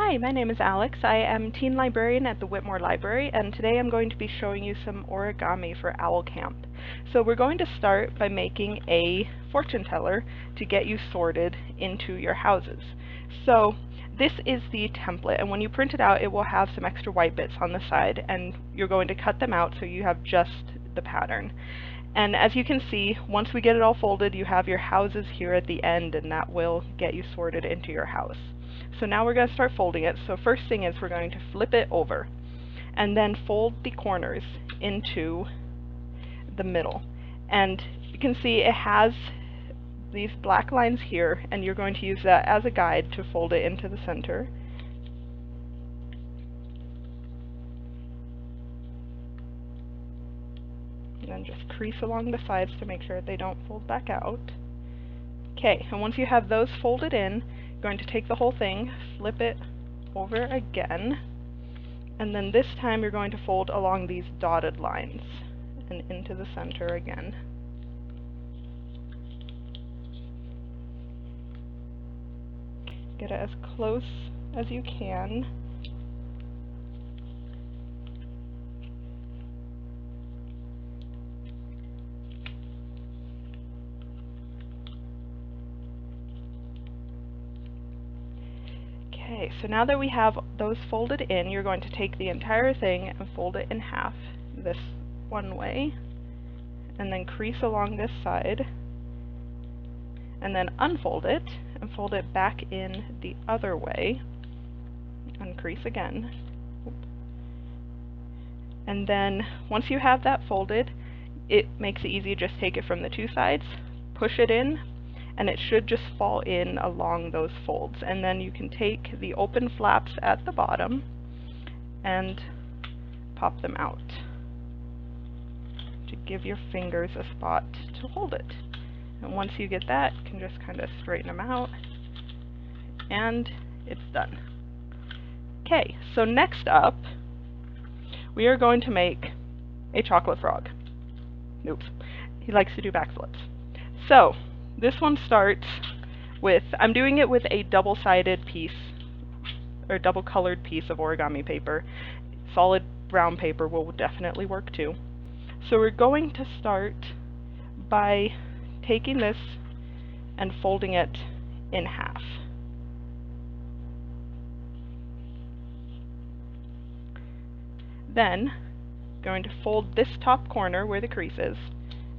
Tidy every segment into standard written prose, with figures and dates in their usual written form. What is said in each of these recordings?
Hi, my name is Alex. I am teen librarian at the Whitmore Library, and today I'm going to be showing you some origami for Owl Camp. So we're going to start by making a fortune teller to get you sorted into your houses. So this is the template, and when you print it out, it will have some extra white bits on the side, and you're going to cut them out so you have just the pattern. And as you can see, once we get it all folded, you have your houses here at the end, and that will get you sorted into your house. So now we're going to start folding it. So first thing is we're going to flip it over and then fold the corners into the middle. And you can see it has these black lines here, and you're going to use that as a guide to fold it into the center. And then just crease along the sides to make sure they don't fold back out. Okay, and once you have those folded in, you're going to take the whole thing, flip it over again, and then this time you're going to fold along these dotted lines and into the center again. Get it as close as you can. Okay, so now that we have those folded in, you're going to take the entire thing and fold it in half this one way, and then crease along this side, and then unfold it and fold it back in the other way, uncrease again. And then once you have that folded, it makes it easy to just take it from the two sides, push it in, and it should just fall in along those folds. And then you can take the open flaps at the bottom and pop them out to give your fingers a spot to hold it. And once you get that, you can just kind of straighten them out, and it's done. Okay, so next up, we are going to make a chocolate frog. Oops, he likes to do backflips. So this one starts with, I'm doing it with a double-sided piece, or double-colored piece of origami paper. Solid brown paper will definitely work too. So we're going to start by taking this and folding it in half. Then, going to fold this top corner where the crease is,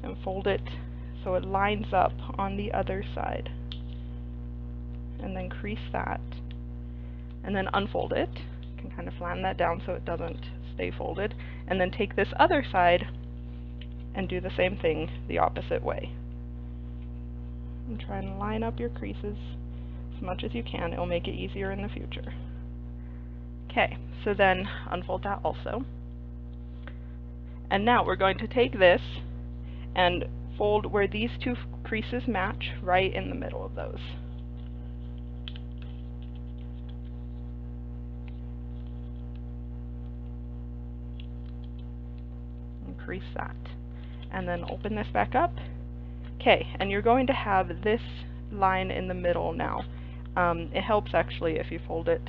and fold it so it lines up on the other side. And then crease that, and then unfold it. You can kind of flatten that down so it doesn't stay folded. And then take this other side and do the same thing the opposite way. And try and line up your creases as much as you can. It will make it easier in the future. Okay, so then unfold that also. And now we're going to take this and fold where these two creases match, right in the middle of those. And crease that. And then open this back up. Okay, and you're going to have this line in the middle now. It helps actually if you fold it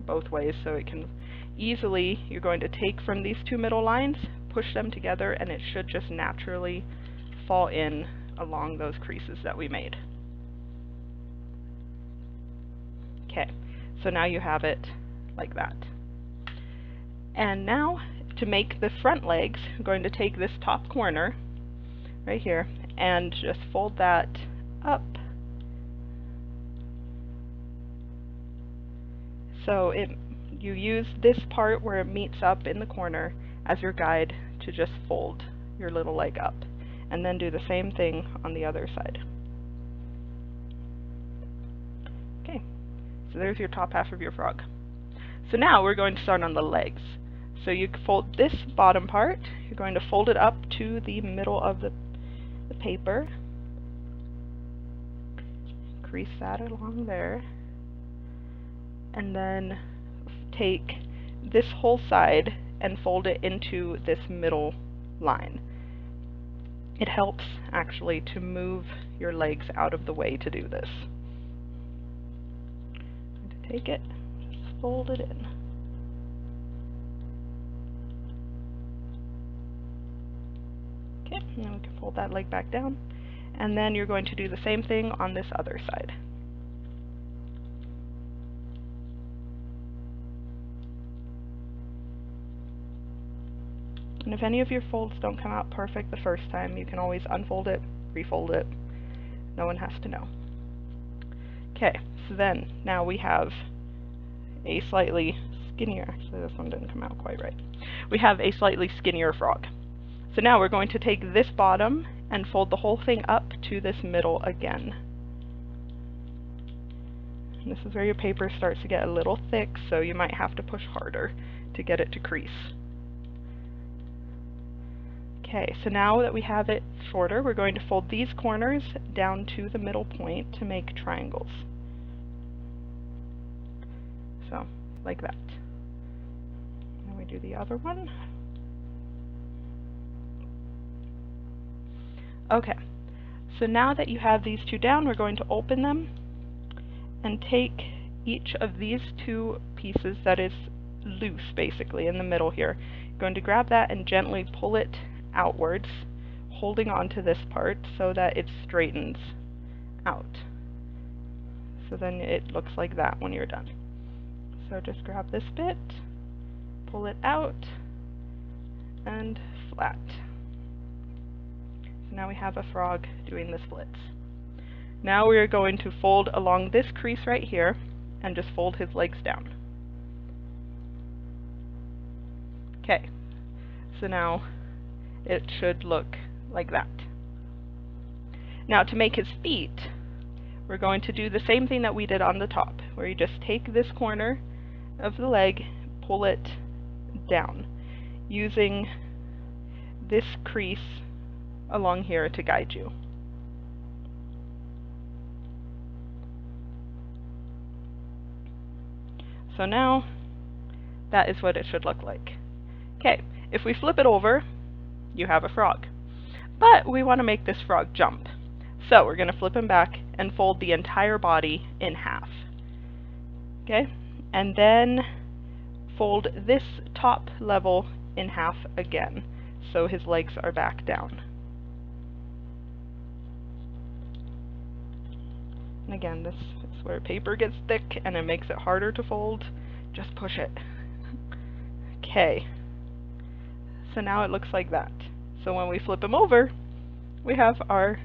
both ways, so it can easily, you're going to take from these two middle lines, push them together, and it should just naturally fall in along those creases that we made. Okay, so now you have it like that. And now to make the front legs, I'm going to take this top corner right here and just fold that up. So you use this part where it meets up in the corner as your guide to just fold your little leg up, and then do the same thing on the other side. Okay, so there's your top half of your frog. So now we're going to start on the legs. So you fold this bottom part, you're going to fold it up to the middle of the paper, crease that along there, and then take this whole side and fold it into this middle line. It helps actually to move your legs out of the way to do this. I'm going to take it, just fold it in. Okay, and then we can fold that leg back down. And then you're going to do the same thing on this other side. And if any of your folds don't come out perfect the first time, you can always unfold it, refold it. No one has to know. Okay, so then now we have a slightly skinnier, actually this one didn't come out quite right. We have a slightly skinnier frog. So now we're going to take this bottom and fold the whole thing up to this middle again. And this is where your paper starts to get a little thick, so you might have to push harder to get it to crease. Okay, so now that we have it shorter, we're going to fold these corners down to the middle point to make triangles. So, like that. Then we do the other one. Okay, so now that you have these two down, we're going to open them and take each of these two pieces that is loose, basically, in the middle here. You're going to grab that and gently pull it outwards, holding on to this part so that it straightens out. So then it looks like that when you're done. So just grab this bit, pull it out, and flat. So now we have a frog doing the splits. Now we are going to fold along this crease right here and just fold his legs down. Okay, so now it should look like that. Now to make his feet, we're going to do the same thing that we did on the top, where you just take this corner of the leg, pull it down, using this crease along here to guide you. So now that is what it should look like. Okay, if we flip it over, you have a frog. But we want to make this frog jump. So we're going to flip him back and fold the entire body in half. Okay, and then fold this top level in half again, so his legs are back down. And again, this is where paper gets thick and it makes it harder to fold. Just push it. Okay, so now it looks like that. So when we flip him over, we have our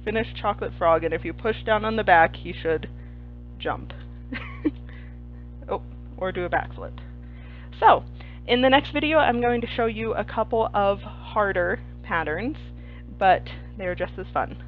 finished chocolate frog, and if you push down on the back, he should jump. Oh, or do a backflip. So, in the next video, I'm going to show you a couple of harder patterns, but they're just as fun.